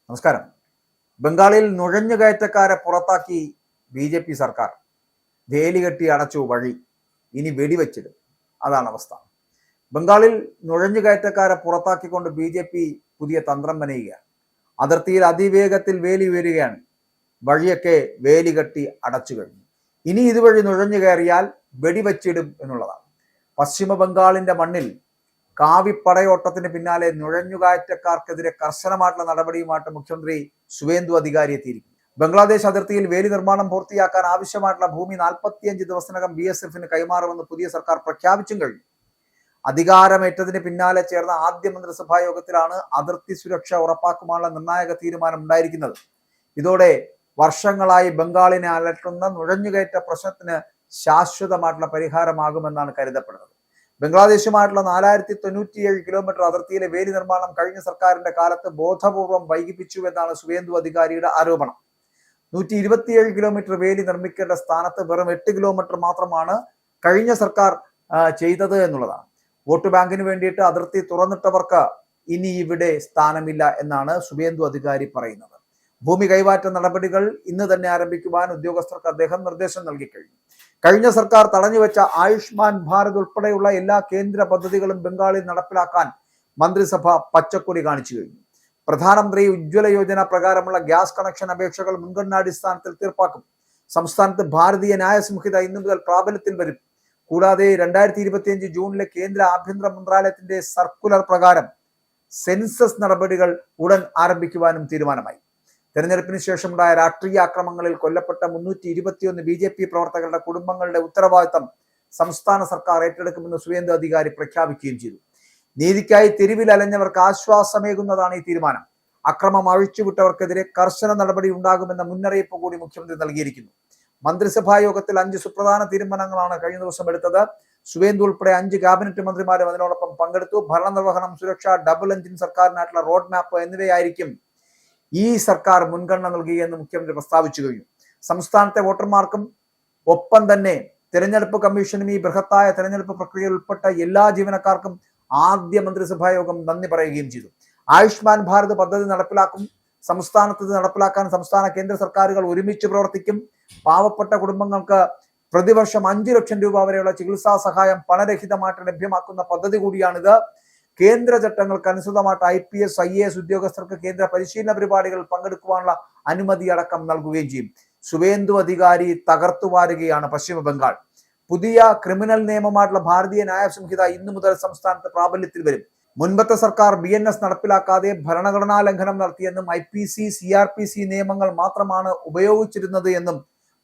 നമസ്കാരം. ബംഗാളിൽ നുഴഞ്ഞുകയറ്റക്കാരെ പുറത്താക്കി BJP സർക്കാർ. വേലി കെട്ടി അടച്ചു വഴി. ഇനി വെടിവെച്ചിടും. അതാണ് അവസ്ഥ. ബംഗാളിൽ നുഴഞ്ഞുകയറ്റക്കാരെ പുറത്താക്കിക്കൊണ്ട് BJP പുതിയ തന്ത്രം മെനയുകയാണ്. അതിർത്തിയിൽ അതിവേഗത്തിൽ വേലി ഉയരുകയാണ്. വഴിയൊക്കെ വേലി കെട്ടി അടച്ചു കഴിഞ്ഞു. ഇനി ഇതുവഴി നുഴഞ്ഞു കയറിയാൽ വെടിവെച്ചിടും എന്നുള്ളതാണ്. പശ്ചിമ ബംഗാളിന്റെ മണ്ണിൽ കാവിപ്പടയോട്ടത്തിന് പിന്നാലെ നുഴഞ്ഞുകയറ്റക്കാർക്കെതിരെ കർശനമായിട്ടുള്ള നടപടിയുമായിട്ട് മുഖ്യമന്ത്രി സുവേന്ദു അധികാരി എത്തിയിരിക്കുന്നു. ബംഗ്ലാദേശ് അതിർത്തിയിൽ വേലി നിർമ്മാണം പൂർത്തിയാക്കാൻ ആവശ്യമായിട്ടുള്ള ഭൂമി 45 ദിവസത്തിനകം BSFന് കൈമാറുമെന്ന് പുതിയ സർക്കാർ പ്രഖ്യാപിച്ചും കഴിഞ്ഞു. അധികാരമേറ്റതിന് പിന്നാലെ ചേർന്ന ആദ്യ മന്ത്രിസഭാ യോഗത്തിലാണ് അതിർത്തി സുരക്ഷ ഉറപ്പാക്കുവാനുള്ള നിർണായക തീരുമാനം ഉണ്ടായിരിക്കുന്നത്. ഇതോടെ വർഷങ്ങളായി ബംഗാളിനെ അലട്ടുന്ന നുഴഞ്ഞുകയറ്റ പ്രശ്നത്തിന് ശാശ്വതമായിട്ടുള്ള പരിഹാരമാകുമെന്നാണ് കരുതപ്പെടുന്നത്. ബംഗ്ലാദേശുമായിട്ടുള്ള 4097 കിലോമീറ്റർ അതിർത്തിയിലെ വേലി നിർമ്മാണം കഴിഞ്ഞ സർക്കാരിന്റെ കാലത്ത് ബോധപൂർവം വൈകിപ്പിച്ചു എന്നാണ് സുവേന്ദു അധികാരിയുടെ ആരോപണം. 127 കിലോമീറ്റർ വേലി നിർമ്മിക്കേണ്ട സ്ഥാനത്ത് വെറും 8 കിലോമീറ്റർ മാത്രമാണ് കഴിഞ്ഞ സർക്കാർ ചെയ്തത് എന്നുള്ളതാണ്. വോട്ട് ബാങ്കിന് വേണ്ടിയിട്ട് അതിർത്തി തുറന്നിട്ടവർക്ക് ഇനി ഇവിടെ സ്ഥാനമില്ല എന്നാണ് സുവേന്ദു അധികാരി പറയുന്നത്. ഭൂമി കൈമാറ്റ നടപടികൾ ഇന്ന് തന്നെ ആരംഭിക്കുവാൻ ഉദ്യോഗസ്ഥർക്ക് അദ്ദേഹം നിർദ്ദേശം നൽകി കഴിഞ്ഞു. കഴിഞ്ഞ സർക്കാർ തടഞ്ഞുവെച്ച ആയുഷ്മാൻ ഭാരത് ഉൾപ്പെടെയുള്ള എല്ലാ കേന്ദ്ര പദ്ധതികളും ബംഗാളിൽ നടപ്പിലാക്കാൻ മന്ത്രിസഭ പച്ചക്കൊടി കാണിച്ചു കഴിഞ്ഞു. പ്രധാനമന്ത്രി ഉജ്ജ്വല യോജന പ്രകാരമുള്ള ഗ്യാസ് കണക്ഷൻ അപേക്ഷകൾ മുൻഗണനാടിസ്ഥാനത്തിൽ തീർപ്പാക്കും. സംസ്ഥാനത്ത് ഭാരതീയ ന്യായ സംഹിത ഇന്നു മുതൽ പ്രാബല്യത്തിൽ വരും. കൂടാതെ 2025 ജൂണിലെ കേന്ദ്ര ആഭ്യന്തര മന്ത്രാലയത്തിന്റെ സർക്കുലർ പ്രകാരം സെൻസസ് നടപടികൾ ഉടൻ ആരംഭിക്കുവാനും തീരുമാനമായി. തെരഞ്ഞെടുപ്പിന് ശേഷമുണ്ടായ രാഷ്ട്രീയ ആക്രമണങ്ങളിൽ കൊല്ലപ്പെട്ട 321 BJP പ്രവർത്തകരുടെ കുടുംബങ്ങളുടെ ഉത്തരവാദിത്തം സംസ്ഥാന സർക്കാർ ഏറ്റെടുക്കുമെന്ന് സുവേന്ദു അധികാരി പ്രഖ്യാപിക്കുകയും ചെയ്തു. നീതിക്കായി തെരുവിൽ അലഞ്ഞവർക്ക് ആശ്വാസമേകുന്നതാണ് ഈ തീരുമാനം. അക്രമം അഴിച്ചുവിട്ടവർക്കെതിരെ കർശന നടപടി ഉണ്ടാകുമെന്ന മുന്നറിയിപ്പ് കൂടി മുഖ്യമന്ത്രി നൽകിയിരിക്കുന്നു. മന്ത്രിസഭാ യോഗത്തിൽ 5 സുപ്രധാന തീരുമാനങ്ങളാണ് കഴിഞ്ഞ ദിവസം എടുത്തത്. സുവേന്ദു ഉൾപ്പെടെ 5 ക്യാബിനറ്റ് മന്ത്രിമാരും അതിനോടൊപ്പം പങ്കെടുത്തു. ഭരണനിർവഹണം, സുരക്ഷ, ഡബിൾ എഞ്ചിൻ സർക്കാരിനായിട്ടുള്ള റോഡ് മാപ്പ് എന്നിവയായിരിക്കും ഈ സർക്കാർ മുൻഗണന നൽകുകയെന്ന് മുഖ്യമന്ത്രി പ്രസ്താവിച്ചു കഴിഞ്ഞു. സംസ്ഥാനത്തെ വോട്ടർമാർക്കും ഒപ്പം തന്നെ തെരഞ്ഞെടുപ്പ് കമ്മീഷനും ഈ ബൃഹത്തായ തെരഞ്ഞെടുപ്പ് പ്രക്രിയയിൽ ഉൾപ്പെട്ട എല്ലാ ജീവനക്കാർക്കും ആദ്യ മന്ത്രിസഭാ യോഗം നന്ദി പറയുകയും ചെയ്തു. ആയുഷ്മാൻ ഭാരത് പദ്ധതി നടപ്പിലാക്കും. സംസ്ഥാനത്ത് ഇത് നടപ്പിലാക്കാൻ സംസ്ഥാന കേന്ദ്ര സർക്കാരുകൾ ഒരുമിച്ച് പ്രവർത്തിക്കും. പാവപ്പെട്ട കുടുംബങ്ങൾക്ക് പ്രതിവർഷം 5 ലക്ഷം രൂപ വരെയുള്ള ചികിത്സാ സഹായം പണരഹിതമായിട്ട് ലഭ്യമാക്കുന്ന പദ്ധതി കൂടിയാണിത്. കേന്ദ്ര ചട്ടങ്ങൾക്ക് അനുസൃതമായിട്ട് IPS IAS ഉദ്യോഗസ്ഥർക്ക് കേന്ദ്ര പരിശീലന പരിപാടികളിൽ പങ്കെടുക്കുവാനുള്ള അനുമതി അടക്കം നൽകുകയും ചെയ്യും. സുവേന്ദു അധികാരി തകർത്തുവാരുകയാണ് പശ്ചിമ ബംഗാൾ. പുതിയ ക്രിമിനൽ നിയമമായിട്ടുള്ള ഭാരതീയ ന്യായ സംഹിത ഇന്നു മുതൽ സംസ്ഥാനത്ത് പ്രാബല്യത്തിൽ വരും. മുൻപത്തെ സർക്കാർ BNS നടപ്പിലാക്കാതെ ഭരണഘടനാ ലംഘനം നടത്തിയെന്നും IPC CRPC നിയമങ്ങൾ മാത്രമാണ് ഉപയോഗിച്ചിരുന്നത് എന്നും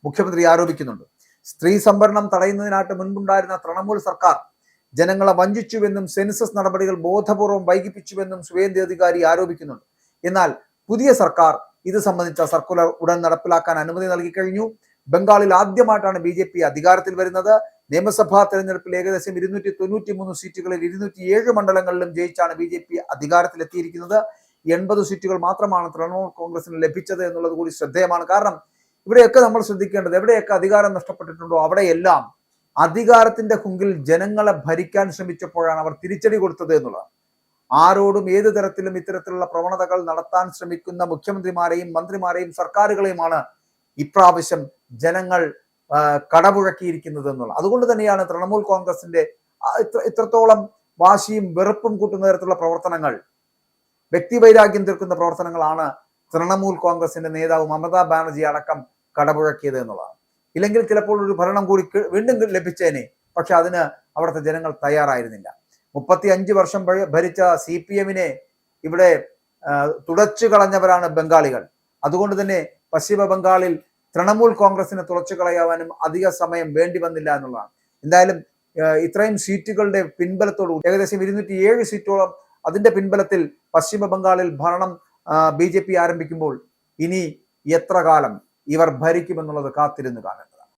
മുഖ്യമന്ത്രി ആരോപിക്കുന്നുണ്ട്. സ്ത്രീ സംവരണം തടയുന്നതിനായിട്ട് മുൻപുണ്ടായിരുന്ന തൃണമൂൽ സർക്കാർ ജനങ്ങളെ വഞ്ചിച്ചുവെന്നും സെൻസസ് നടപടികൾ ബോധപൂർവം വൈകിപ്പിച്ചുവെന്നും സുവേന്ദു അധികാരി ആരോപിക്കുന്നുണ്ട്. എന്നാൽ പുതിയ സർക്കാർ ഇത് സംബന്ധിച്ച സർക്കുലർ ഉടൻ നടപ്പിലാക്കാൻ അനുമതി നൽകി കഴിഞ്ഞു. ബംഗാളിൽ ആദ്യമായിട്ടാണ് BJP അധികാരത്തിൽ വരുന്നത്. നിയമസഭാ തെരഞ്ഞെടുപ്പിൽ ഏകദേശം 293 സീറ്റുകളിൽ 207 മണ്ഡലങ്ങളിലും ജയിച്ചാണ് BJP അധികാരത്തിലെത്തിയിരിക്കുന്നത്. 80 സീറ്റുകൾ മാത്രമാണ് തൃണമൂൽ കോൺഗ്രസിന് ലഭിച്ചത് എന്നുള്ളത് കൂടി ശ്രദ്ധേയമാണ്. കാരണം ഇവിടെയൊക്കെ നമ്മൾ ശ്രദ്ധിക്കേണ്ടത്, എവിടെയൊക്കെ അധികാരം നഷ്ടപ്പെട്ടിട്ടുണ്ടോ അവിടെയെല്ലാം അധികാരത്തിന്റെ കുങ്കിൽ ജനങ്ങളെ ഭരിക്കാൻ ശ്രമിച്ചപ്പോഴാണ് അവർ തിരിച്ചടി കൊടുത്തത് എന്നുള്ളത്. ആരോടും ഏത് തരത്തിലും ഇത്തരത്തിലുള്ള പ്രവണതകൾ നടത്താൻ ശ്രമിക്കുന്ന മുഖ്യമന്ത്രിമാരെയും മന്ത്രിമാരെയും സർക്കാരുകളെയുമാണ് ഇപ്രാവശ്യം ജനങ്ങൾ കടപുഴക്കിയിരിക്കുന്നത് എന്നുള്ളത്. അതുകൊണ്ട് തന്നെയാണ് തൃണമൂൽ കോൺഗ്രസിന്റെ ഇത്രത്തോളം വാശിയും വെറുപ്പും കൂട്ടുന്ന തരത്തിലുള്ള പ്രവർത്തനങ്ങൾ, വ്യക്തിവൈരാഗ്യം തീർക്കുന്ന പ്രവർത്തനങ്ങളാണ് തൃണമൂൽ കോൺഗ്രസിന്റെ നേതാവ് മമതാ ബാനർജി അടക്കം കടപുഴക്കിയത് എന്നുള്ളതാണ്. ഇല്ലെങ്കിൽ ചിലപ്പോൾ ഒരു ഭരണം കൂടി വീണ്ടും ലഭിച്ചേനെ. പക്ഷെ അതിന് അവിടുത്തെ ജനങ്ങൾ തയ്യാറായിരുന്നില്ല. 35 വർഷം ഭരിച്ച CPMനെ ഇവിടെ തുടച്ചു കളഞ്ഞവരാണ് ബംഗാളികൾ. അതുകൊണ്ട് തന്നെ പശ്ചിമ ബംഗാളിൽ തൃണമൂൽ കോൺഗ്രസിനെ തുളച്ചു കളയാനും അധിക സമയം വേണ്ടി വന്നില്ല എന്നുള്ളതാണ്. എന്തായാലും ഇത്രയും സീറ്റുകളുടെ പിൻബലത്തോടു ഏകദേശം 207 സീറ്റോളം അതിന്റെ പിൻബലത്തിൽ പശ്ചിമ ബംഗാളിൽ ഭരണം BJP ആരംഭിക്കുമ്പോൾ ഇനി എത്ര കാലം ഇവർ ഭരിക്കുമെന്നുള്ളത് കാത്തിരുന്ന് കാണും.